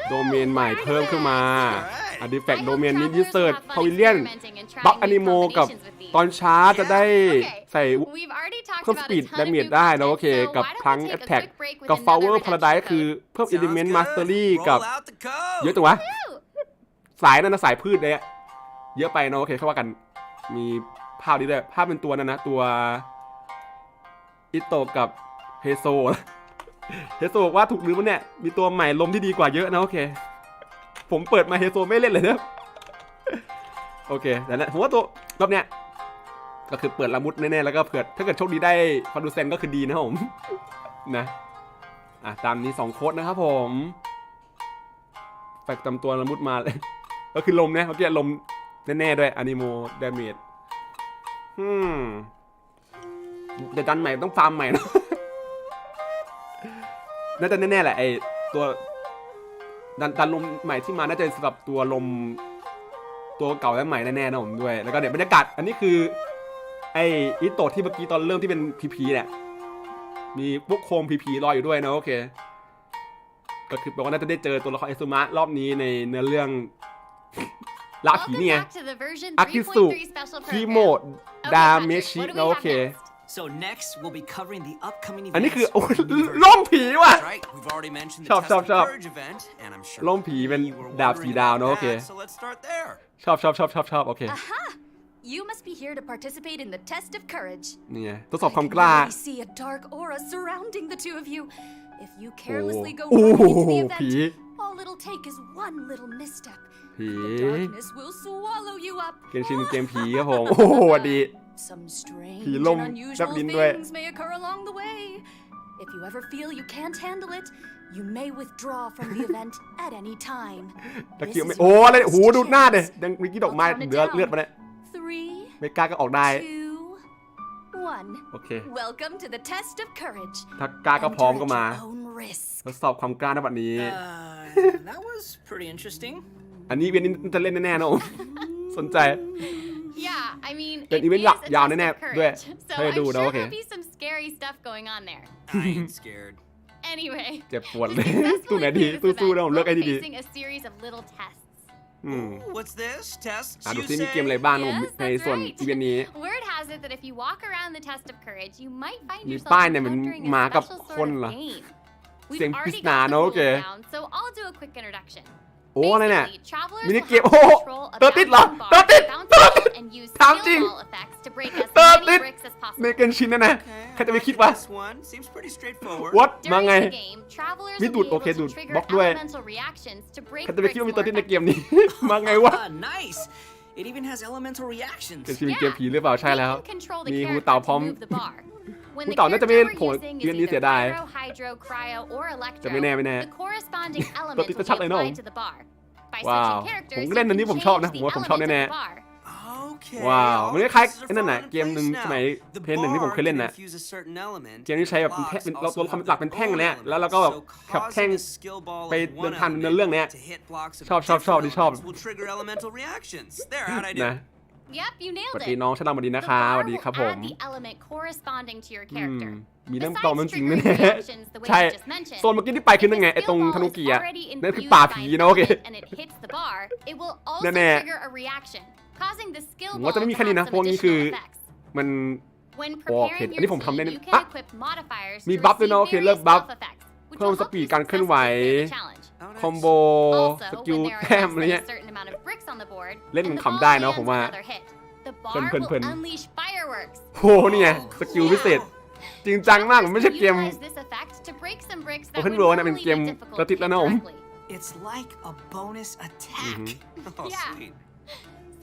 โดเมนใหม่เพิ่มขึ้นมา Alright. อันดิแฟก I โด hope เมนนี้ travelers ดิเซิร์ต will have พา fun วิเลียน experimenting and trying บัฟ new อนิโมกับ combinations with these. ตอนช้าจะได้ Okay, ใส่ we've already talked เพิ่ม about สปีด a ton ดา of เม new จได้นะโอ content, เค so กับ why don't พลัง we แอ take ต a แท็ก quick break with กับ another ฟาวเวอร์พาราได redemption คือ code? เพิ่มอิเลเมนต์ Sounds มาสเตอรี่ good. กับ Roll out the code. เยอะจังวะ Woo! สายนั่นนะสายพืชเลยอะเยอะไปเนาะโอเคเข้าว่ากันมีภาพนี้ด้วยภาพเป็นตัวนั้นนะตัวอิโตะกับเฮโซเฮโซบอกว่าถูกลืมวะเนี่ยมีตัวใหม่ลมที่ดีกว่าเยอะนะโอเคผมเปิดมาเฮโซไม่เล่นเลยนะโอเคแต่นะผมว่าตัวรอบเนี้ย ก็คือเปิดละมุดแน่ๆแล้วก็เผื่อถ้าเกิดโชคดีได้ฟารูเซนก็คือดีนะครับผม นะตามนี้2โค้ดนะครับผมแปลกตามตัวละมุดมาเลย ก็คือลมนะเมื่อกี้ลมแน่ๆด้วยอนิโมเดเมจเดี๋ยวดันใหม่ต้องฟาร์มใหม่นะ น่าจะแน่ๆแหละไอตัวดันลมใหม่ที่มาน่าจะสำหรับตัวลมตัวเก่าและใหม่แน่ๆนะผมด้วยแล้วก็เดี๋ยวบรรยากาศอันนี้คือไออิโตะที่เมื่อกี้ตอนเริ่มที่เป็นพีเนี่ยมีพวกโคมพีรออยู่ด้วยนะโอเคก็คือแปลว่าน่าจะได้เจอตัวละครเอซุมะรอบนี้ในเนื้อเรื่องลาผีเนี่ยอากิสุฮิโมะดาเมชินะโอเค So next, we'll be covering the upcoming อันนี้ events. คือโอ้ล่มผีว่ะ Right, we've already mentioned the Chop, Test chop, of chop. Courage event, and I'm sure ล่มผีเป็น you were ดาบสี wondering ดาว about เนอะโอเค that, so let's start there. ชอบโอเค Aha! You must be here to participate in the test of courage. นี่ไงทดสอบความกล้า I can already see a dark aura surrounding the two of you. If you carelessly go โอ้ running into the ผี event, all it'll take is one little misstep. ผี The darkness will swallow you up. เกมชินเกมผีครับผมโอ้โหดี Some strange ผีลม and แลบ unusual ลิ้นด้วย things may occur along the way. If you ever feel you can't handle it, you may withdraw from the event at any time. ตะเกียบ This ไม่ is โอ้ your อะไร last โอ้โหดูหน้าเด็ chance. ยังมีกี่ดอกไม้ I'll count it เลือด down. มาเนี่ย 3, ไม่กล้าก็ออกได้ 2, 1. โอเค Welcome to the test of courage. ถ้ากล้าก็พร้อมก็มา Enter at your own risk. ทดสอบความกล้าในวันนี้ That was pretty interesting. อันนี้เวียนนี้จะเล่นแน่ๆนะผม สนใจ Yeah, I mean, Then it even is ya- a ya test nene, of courage, due. so Hey, I'm dude, sure okay. there'll be some scary stuff going on there. I ain't scared. Anyway, เจ็บปวด to เลย ตู้ successfully ไหนดี complete this สู้ๆ event, นะผมเลือกไอ้ we'll be ดี facing a series of little tests. ๆ What's this? Tests? ดู You ซิมี say? เกมอะไรบ้างผม Yes, ใน that's ส่วน right. อีเวนต์นี้ Word has it that if you walk around the test of courage, you might find มี yourself ป้ายเนี่ยเหมือน encountering หมา a กับ special คน sort เหรอ of game. เสียง We've ปริศ already นา got the เนอะโอ rules เค down, so I'll do a quick introduction. โอ้อะไรเนี่ย Basically, travelers มินิ will เกม have โอ้ control of เตอร์ติดเหรอ bound เตอร์ bars ติด bound เตอร์ติด and use ถามจริง skill ball effects to break as เตอร์ติ many ด bricks as ใน possible. เกมชินนะ Okay, ใครจะไป I คิด like วะ this one. Seems pretty straightforward. what มาไง During the game, travelers มี will ดูด be โอ able เคดูด to trigger บล็อกด้วย elemental reactions to break ใครจะไปคิด bricks ว่ามี more ตัวที่ในเกม effectively. นี้ มาไงวะ Nice. It even has elemental reactions. เกมชินเป็นเกมผีหรือเปล่าใช่แล้ว We can control the มีหู character เต่าพร้อ to ม move the bar. When หู the เต่าน่าจะไม่ character โผล่ we're using เรียน is นี้เสี either ยดาย pyro, hydro, cryo, or จะไม่แน่ electro, ไม่แน่ the corresponding ตัว element ติด will ชัด be เลยเนอะ applied to the bar. By ว้าว switching characters, ผม you ก็เล่นอันนี้ can ผมชอบ change นะ the ผมว่าผมชอบ element แน่ of the bar. Okay. ว้าว all มันคล้าย pieces ๆ are ไอ้นั่นน่ะ falling in เกมหนึ่ง place สมัย now. The เพลงหนึ่งที่ผมเคยเล่น bar น่ะ can infuse a certain element. เกมนี้ใช้แบบเป็นแท่งเป็นเราตัวละครหลักเป็นแท่งเนี่ยแล้วเราก็แบบขับแท่ง ไปเดินทางในเรื่องเนี้ย ชอบที่ชอบ will trigger elemental reactions. There, how'd I do? นะ Yep, you ส nailed วัสดี it. น้องชนะสวัสดี The นะคะส bar วัสดี will ครับผม add the element corresponding to your อืม character. มีเรื่อง Besides ต่อมันจริง triggering แน่ reactions the way ใช่ you just mentioned, โซนเมื่อกี้ที่ไปคือนั่นไง if ไอ้ the ตรง skill ธ ball นู is กีอะ already นั่นคือ infused ป่า by ผี an นะโอเค element and it hits the bar, it will also แน่ trigger a reaction, causing the skill ผม ball ว่าจะไม่มี to แค่นี้ have นะ some พวกนี้คือ additional effects. มัน When โอเค preparing อันนี้ your ผมทำได้ team, you อ่ะ can equip modifiers มี to บัฟด้วยเนอะโอ receive เคเลิก various บัฟ buff effects, which เพิ่ม will ส help ปี you ดการเคลื่อนไหว successfully clear the challenge. คอมโบ ส Also, กิล when there แต้ are ม less อะไร than เงี้ย a certain amount of bricks on the board, เล่น and มัน the ขำ ball ได้เนอะ lands ผมว่า another hit, the bar เพลิน will unleash fireworks. โหนี่ไงสกิลพิเศษ จริงจังมากมันไม่ใช่เกม Utilize this effect to break some bricks that Open would world นะเป็น normally เกม be difficult กระติด to แล้ว hit นะผม directly. It's like a bonus attack. Oh, Yeah. sweet.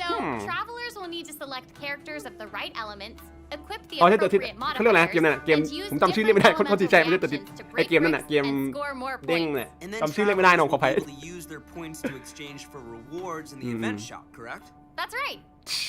So, travelers will need to select characters of the right elements, equip the อ๋อใช่ตัวที่ appropriate เขาเรียกอะไรนะ modifiers, เกมนั่นน่ะเกม and use ผมจำชื่อเรียกไม่ได้ different คนสีใจไม่ใช่ elemental ตัวที่ reactions to ไอ break เกมนั่นน่ะ bricks เกม and score more เด้ง points. เนี่ย And then จำชื่อเรียกไม่ได้น้องขอ travelers อภัย will be able to use their points to exchange for rewards in the event shop, correct? That's right.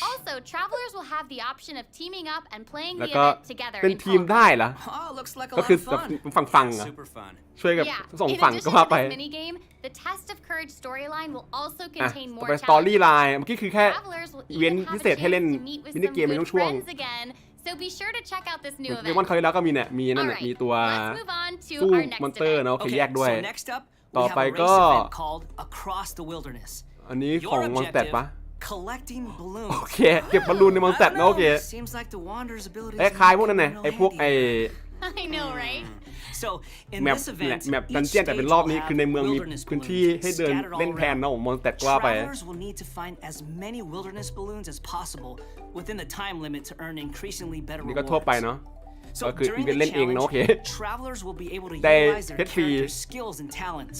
Also, travelers will have the option of teaming up and playing แล้ว the ก็ event together เป็น in ทีม co-op. ได้เหรอ Oh, looks like a ก็ lot คือ of แบบ fun. ฝั่งๆอ่ะ Super fun. ช่วยกับ Yeah. สอง In ฝั่ง addition ก็ to ว่าไป this minigame, the Test of Courage storyline will also อ่ะ contain ต่อ more ไปสตอรี่ challenges. ไลน์เมื่อกี้คือแค่ Travelers will อีเวน even ต์ have พิ a เศษให้เล่น chance to meet with มินิ some เกมใน good ช่วง friends again, so be sure to check out this new เกมวัน event. คราวที่แล้วก็มีเนี่ยมีนั่น Alright, น่ะมีตัว let's move on to สู้ our มอน next เตอร์ event. นะโอเค Okay, แยกด้วย so next up, we ต่อ have ไป a ก็ race event called Across the Wilderness. อันนี้ของ Your มอนสเต objective, ปะ collecting โอ balloons. เคเก็บบอลลูนในมอนสเตป I นะโอ don't เค know, seems like the Wanderer's abilities คล้าย might พวกนั้น come ไง in ไอ้พวก handy. ไอ้ I know, right? So, in แมป this แหละ event, แมปดัน each เจียนแต่เป็น stage รอบ will นี้คือใน have เมืองมี wilderness พื้นที่ balloons ให้เดิน scattered all เล่นแทน around. นะผมมอนสเตปก็ว่าไป Travelers will need to find as many wilderness balloons as possible within the time limit to earn increasingly better นี่ก็ทั่วไป rewards. เนาะ So ก็คือ during อีเวนต์ the เล่นเองนะโอเค challenge, travelers will be able to ได้ utilize their เพชรฟรี character's skills and talents.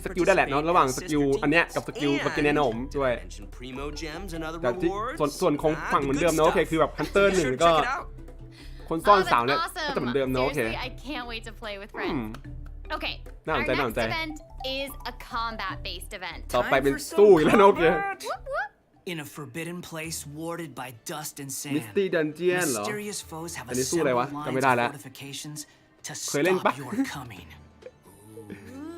สกิลได้แหละเนาะระหว่างสกิลอันเนี้ยกับสกิลเมื่อกี้เนี่ยนะผมด้วย mention primo gems and other แต่ที่ rewards ส่วนของฝั่งเหมือนเดิมเนาะโอเคคือแบบฮันเตอร์ Be หนึ่ง sure to ก็ check it out. คนซ่อน Oh, สาว that's เนี่ยก็ awesome. จะเหมือนเดิมเนาะโอเค Seriously, I can't wait to play with friends. Okay, No, our no, next no. event is a combat-based event. ต่อไปเป็นสู้อีกแล้วเนาะโอเค Whoop, whoop. In a forbidden place warded by dust and มิส sand, ตี้ดันเจียนเหรอ mysterious foes have อันนี้สู้อะไร assembled วะ lines จำไม่ได้ of แล้ว fortifications to เคยเล่น stop ปะ your coming.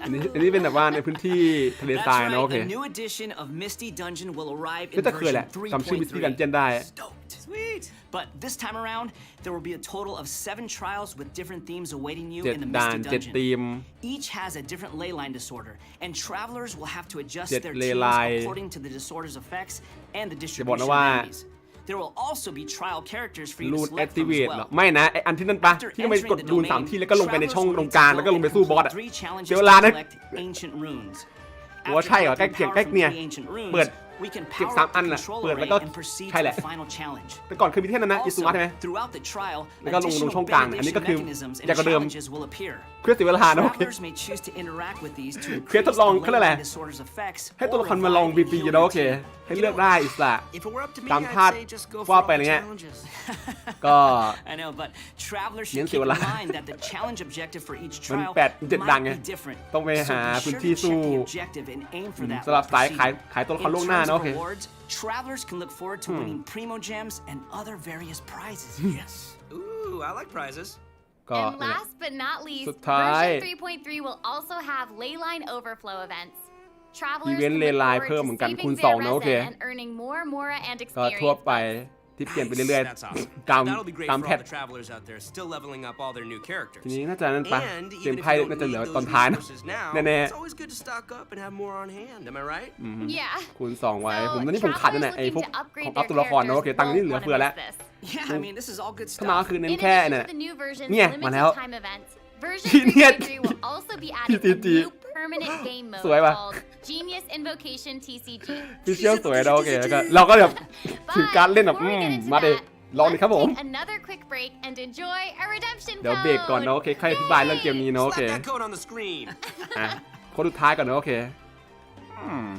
อันนี้เป็นแบบว่าในพื้นที่ทะเลทรายนะโอเค A new edition of Misty Dungeon will arrive ก็ in จะเคยแหละ version จำชื่อ Misty Dungeon ได้ Sweet. But this time around, there will be a total of 7 trials with different themes awaiting you 7 in the ด่าน Misty 7 ธีม Dungeon. Each has a different ley line disorder, and travelers will have to adjust 7 their เล teams ไลน์ according to the disorder's effects and the จะบอก distribution นะว่า of enemies. There will also be trial characters for you รู to น select from as activate เหรอ well. ไม่นะไออันที่นั่นปะที่ต้องไปกดรูน3 ที่แล้วก็ลงไปในช่องตรงกลางแล้วก็ลงไปสู้บอสอะ เสียเวลานะ ว่าใช่เหรอใกล้เคียงใกล้เนี่ยเปิดเก็บ3 อันน่ะเปิดแล้วก็ใช่แหละแต่ก่อนเคยมีเท่านั้นนะอิซุมะใช่ไหมแล้วก็ลงช่องกลางอันนี้ก็คืออยากกระเดิมเพื่อเสียเวลานะโอเคเพื่อทดลองเขาเรียกอะไรให้ตัวละครมาลองบีบีนะโอเคให้เลือกได้อิสระตามธาตุว่าไปอะไรเงี้ยก็เน้นเสียเวลามัน8-7 ดังไงต้องไปหาพื้นที่สู้สำหรับสายขายตัวละครล่วงหน้านะโอเค Travelers can look forward to winning Primo Gems and other various prizes. Yes. Ooh, I like prizes. And last but not least, สุดท้าย version 3.3 will also have leyline overflow events. Travelers อีเวนต์ can เล look ไลน์ forward เพิ่ม to เหมือนกัน saving คูณ their 2 นะโอเค resin and earning more Mora and ก็ทั่ว experience ไป points. ที่เปลี่ยนไปเรื่อย That's awesome. ๆตาม That'll be great ตาม for แพ all ท the travelers out there still leveling up all their new characters. ทีนี้น่าจะนั่นปะ And เกม even if ไพ่ you น่า don't จะเหลือ need ตอน those ท้ายนะ resources now, แน่ it's always good to stock up and have more on hand. Am I right? Yeah. ๆคูณ2ไว้ So ผมตอนนี้ผมขาดนั่นแหละ travelers ไอ้พวก looking to ของ upgrade อัพ their ตัวละครนะโอเค characters ตังค์นี่ won't เหลือ wanna เฟือแล้ว miss this. Yeah, I mean, this is all good ถ้ามา stuff. คือเน้น In แค่ addition เนี่ย to the new version's เนี่ยมาแล้ว limited time events, version ที่เนี่ย 3.3 will also be adding a TCG new permanent game mode สวยว่ะ called Genius Invocation TCG. วิเชียลสวยนะโอเคแล้วก็เราก็แบบถือการเล่นแบบ Before we get into มาดิ that, ลองดิครับผม let's take another quick break and enjoy a redemption เดี๋ยวเบรกก่อนนะโอเคใครอธิบายเรื่องเกมนี้นะโอเค Slap that code on the screen. อ่ะคนสุดท้ายก่อนนะโอเค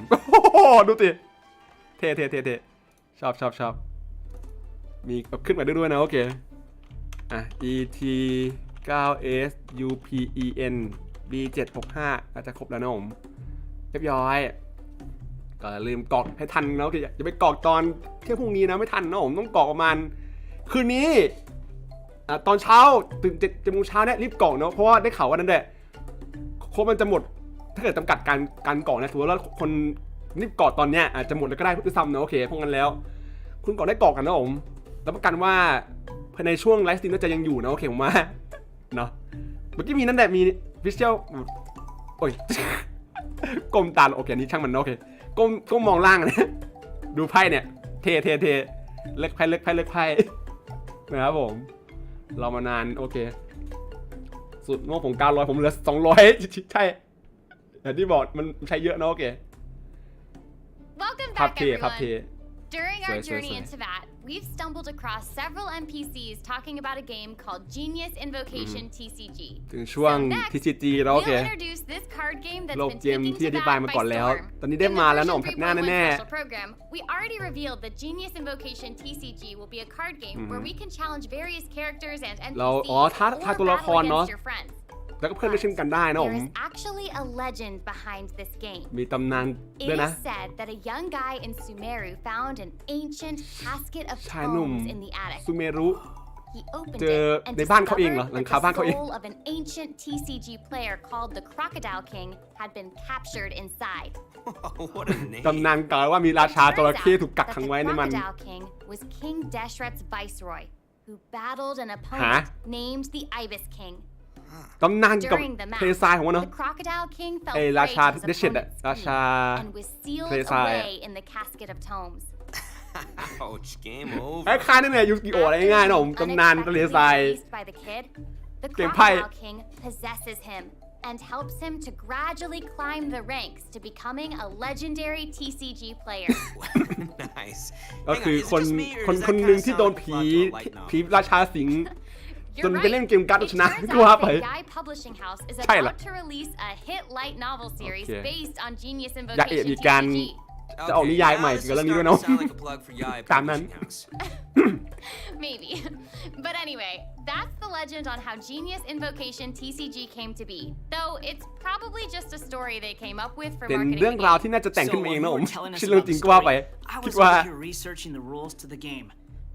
โอ้โหดูสิเท่ชอบมีแบบขึ้นมาด้วยนะโอเคอ่ะ ET 9S UPEN B765 อาจจะครบแล้วนะผมเรียบร้อยก็ลืมกรอกให้ทันนะโอเคอย่าไปกรอกตอนเที่ยงพรุ่งนี้นะไม่ทันนะผมต้องกรอกประมาณคืนนี้ตอนเช้าตื่น7 โมงเช้าเนี่ยรีบกรอกเนาะเพราะว่าได้ข่าวว่านั่นแหละโค้ดมันจะหมดถ้าเกิดจำกัดการกรอกนะถือว่าคนรีบกรอกตอนเนี้ยอาจจะหมดแล้วก็ได้ด้วยซ้ำนะโอเคเพราะงั้นแล้วคุณกรอกได้กรอกกันนะผมรับประกันว่าภายในช่วงไลฟ์สตรีมน่าจะยังอยู่นะโอเคผมว่าเนาะเมื่อกี้มีนั่นแหละมีวิชเชลโอ้ยก้มตาโอเคนี่ช่างมันโอเคก้มมองล่างนะดูไพ่เนี่ยเทเลิกไพ่นะครับผมเรามานานโอเคสุดโม่ผม900ผมเหลือ200ใช่อย่างที่บอกมันใช้เยอะนะโอเค Welcome ครับ back, ครับ everyone. During our Sorry. journey into that, we've stumbled across several NPCs talking about a game called Genius Invocation TCG. ถึงช่วง TCG แล้วโอ We'll เค introduce this card game that's โลก been เกม taken ที่อ to ธิบาย that มา by ก่อนแล้ว storm. ตอนนี้ได้มาแล้วนะผม In แพ the ทหน้า version แน่ 3.1 special program, we already revealed that Genius Invocation TCG will be a card game where we can challenge various characters and เรา NPCs ท้า or ตัวละคร battle เนาะ against your friends. แล้วก็เพื่อนได้เช่นกันได้นะผ There ม is actually a legend behind this game. มีตำนาน It ด้วยนะ is said that a young guy in Sumeru found an ancient casket of ชายหนุ่ม tomes in the attic. ซูเมรุ He opened เจอ it and ในบ้านเขาเองเหรอ discovered หลัง that คาบ้าน the เขาเอง soul of an ancient TCG player called the Crocodile King had been captured inside. What a name. ตำนานกล่าวว่ามีราชา Turns จระเข้ out ถูกกัก that ขัง the ไว้ในมัน Crocodile King was King Deshret's viceroy, who battled an ฮะ opponent named the Ibis King. ตำนานกับ During the เพล match, ซายของมันเนาะ the Crocodile King fell ไอ้ prey ราชา to his เดชเช็ดอะ opponent's ราชา scheme and was sealed เพลซายอะ away in the casket of tomes. Ouch, game over. ไอ้ค่ายนี่แหละยูกิโออะไรง่ายๆนะผมตำนานทะเลทราย Released by the kid, the เกมไพ่ Crocodile King possesses him and helps him to gradually climb the ranks to becoming a legendary TCG player. Nice. ก็ Hang คือ on, is it คน just me, or คน does คน that หนึ่ง kinda ที่โดน sound ผี like a plot to a light ผี novel? ราชาสิง จ You're นไปเล่น right. เกมการ์ด It ชนะ turns ก็ว่า out ไป that Guy Publishing House is ใช่เหรอ about to release a hit light novel series Okay. based on Genius อยากเอก Invocation มีการ TCG. จะออกนิยายใหม่ now เกี่ยวกับ this เรื่อง is นี้ด้วย starting เนาะ to sound like a plug for Yai ตามนั้น Publishing House. Maybe. But anyway, that's the legend on how Genius Invocation TCG came to be. Though it's probably just a story they came up with for เป็น marketing เรื่อง the ราว game. ที่น่าจะแต่งขึ้น So มาเอง while นะ you ผม were telling us ชื่อเรื่อง about จริ the งก็ว่าไป story, I คิด was ว่า over here researching the rules to the game.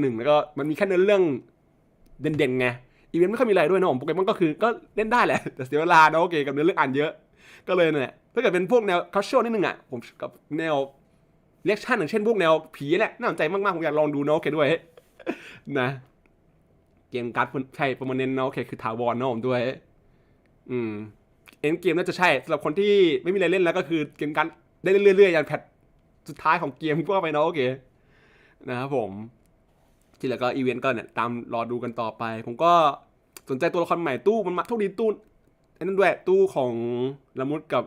หนึ่งแล้วก็มันมีแค่เนื้อเรื่องเด่นๆไงอีเวนต์ไม่ค่อยมีอะไรด้วยนะผมโปเกมอนก็คือก็เล่นได้แหละแต่เสียเวลานะโอเคกับเนื้อเรื่องอ่านเยอะก็เลยเนี่ยถ้าเกิดเป็นพวกแนวคัชชวลนิดนึงอ่ะผมกับแนวเรียกชั่นอย่างเช่นพวกแนวผีแหละน่าสนใจมากๆผมอยากลองดูนะโอเคด้วยนะเกมการ์ดใช่ประมาณนี้นะโอเคคือถาวรนะผมด้วยเอ็นเกมน่าจะใช่สำหรับคนที่ไม่มีอะไรเล่นแล้วก็คือเกมการ์ดได้เรื่อยๆยันแพทสุดท้ายของเกมก็ไปนะโอเคนะครับผม ที่เหลือก็อีเวนต์ก็เนี่ยตามรอดูกันต่อไปผมก็สนใจตัวละครใหม่ตู้มันมาโชคดีตู้ไอ้นั่นด้วยตู้ของละมุดกับ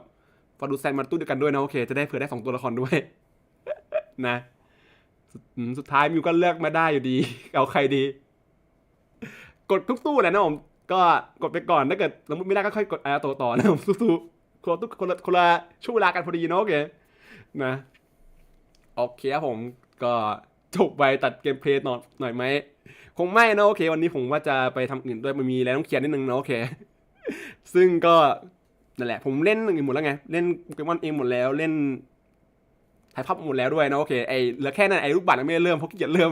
ฟารูแซนมาตู้เดียวกันด้วยนะโอเคจะได้เผื่อได้2ตัวละครด้วย นะสุดท้ายมิวก็เลือกมาได้อยู่ดี เอาใครดีกดทุกตู้แหละนะผมก็กดไปก่อนถ้าเกิดละมุดไม่ได้ก็ค่อยกดต่อนะผมสู้ๆคนละช่วงเวลากันพอดีเนาะโอเคนะโอเคครับผมก็จบไปตัดเกมเพลย์หน่อยไหมคงไม่นะโอเควันนี้ผมว่าจะไปทำอื่นด้วยมันมีอะไรต้องเคลียร์นิดนึงนะโอเคซึ่งก็นั่นแหละผมเล่นอื่นหมดแล้วไงเล่นโปเกมอนเองหมดแล้วเล่นถ่ายภาพหมดแล้วด้วยนะโอเคไอเหลือแค่นั้นไอรูปบัตรไม่ได้เริ่มเพราะขี้เกียจเริ่ม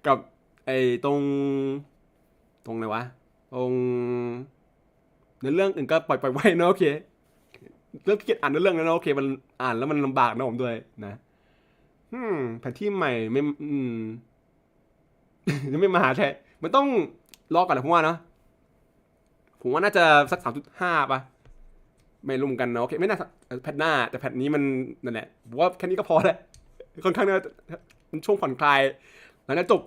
กับไอตรงไหนวะตรงในเรื่องอื่นก็ปล่อยไว้นะโอเคเรื่องขี้เกียจอ่านเรื่องนั้นนะโอเคมันอ่านแล้วมันลำบากนะผมด้วยนะแผนที่ใหม่ไม่ยังไม่มาใช่มันต้องรอก่อนนะผมว่าเนาะผมว่าน่าจะสัก 3.5 ป่ะไม่รู้เหมือนกันนะโอเคไม่น่าแพทหน้าแต่แพทนี้มันนั่นแหละผมว่าแค่นี้ก็พอแล้วค่อนข้างมันช่วงผ่อนคลายหลังจากจบ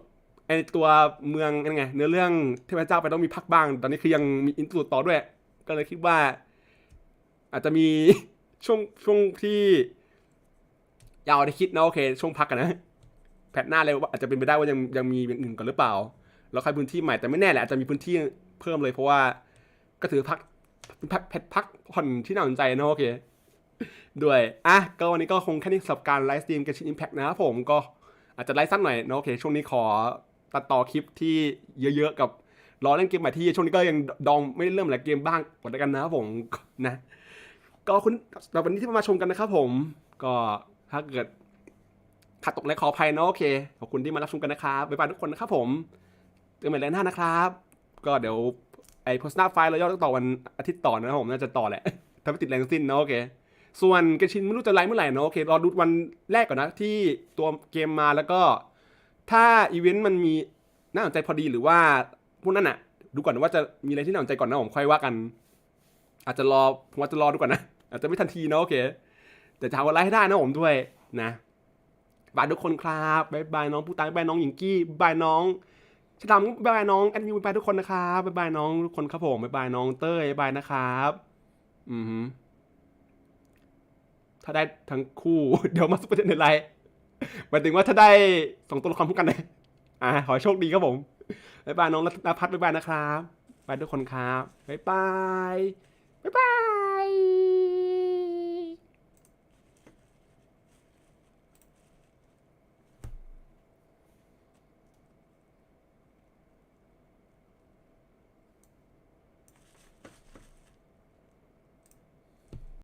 ไอตัวเมืองนั่นไงเนื้อเรื่องเทพเจ้าไปต้องมีพักบ้างตอนนี้คือยังมีอินทูต่อด้วยก็เลยคิดว่าอาจจะมีช่วงที่ยาวได้คิดนะโอเคช่วงพักกันนะแพทหน้าเลยว่าอาจจะเป็นไปได้ว่ายังมีอย่างอื่นก่อนหรือเปล่าแล้วค่อยพื้นที่ใหม่แต่ไม่แน่แหละอาจจะมีพื้นที่เพิ่มเลยเพราะว่าก็ถือพักผ่อนที่น่าสนใจนะโอเคด้วยก็วันนี้ก็คงแค่นี้สำหรับการไลฟ์สตรีม Genshin Impact นะครับผมก็อาจจะไลฟ์สั้นหน่อยนะโอเคช่วงนี้ขอตัดต่อคลิปที่เยอะๆกับรอเล่นเกมใหม่ที่ช่วงนี้ก็ยังดองไม่ได้เริ่มหลายเกมบ้างกดได้กันนะครับผมนะก็คุณสำหรับวันนี้ที่มาชมกันนะครับผมก็ถ้าเกิดขาดตกและขออภัยนะโอเคขอบคุณที่มารับชมกันนะครับบ๊ายบายทุกคนนะครับผมเจอกันใหม่แล้วหน้านะครับก็เดี๋ยวไอ้ Persona 5เราย่อต้องต่อวันอาทิตย์ต่อนะครับผมน่าจะต่อแหละถ้าไม่ติดแรงสิ้นนะโอเคส่วนเกชินไม่รู้จะไลฟ์เมื่อไหร่นะโอเครอดูวันแรกก่อนนะที่ตัวเกมมาแล้วก็ถ้าอีเวนต์มันมีน่าสนใจพอดีหรือว่าพวกนั้นอ่ะดูก่อนว่าจะมีอะไรที่น่าสนใจก่อนนะผมค่อยว่ากันอาจจะผมอาจจะรอดูก่อนนะอาจจะไม่ทันทีนะโอเคแต่จะหาวันไลฟ์ให้ได้นะผมด้วยนะบายทุกคนครับบายบายน้องผู้ตายบายน้องหญิงกี้บายน้องชดำบายน้องแอดมิวบายทุกคนนะครับบายน้องทุกคนครับผมบายน้องเต้ยบายนะครับถ้าได้ทั้งคู่ เดี๋ยวมาสุดประเด็นในไลน์หมายถึงว่าถ้าได้2ตัวละครพร้อมกันเลยขอโชคดีครับผมบายบายน้องรัตนพัฒน์บายบายนะครับบายทุกคนครับบายบาย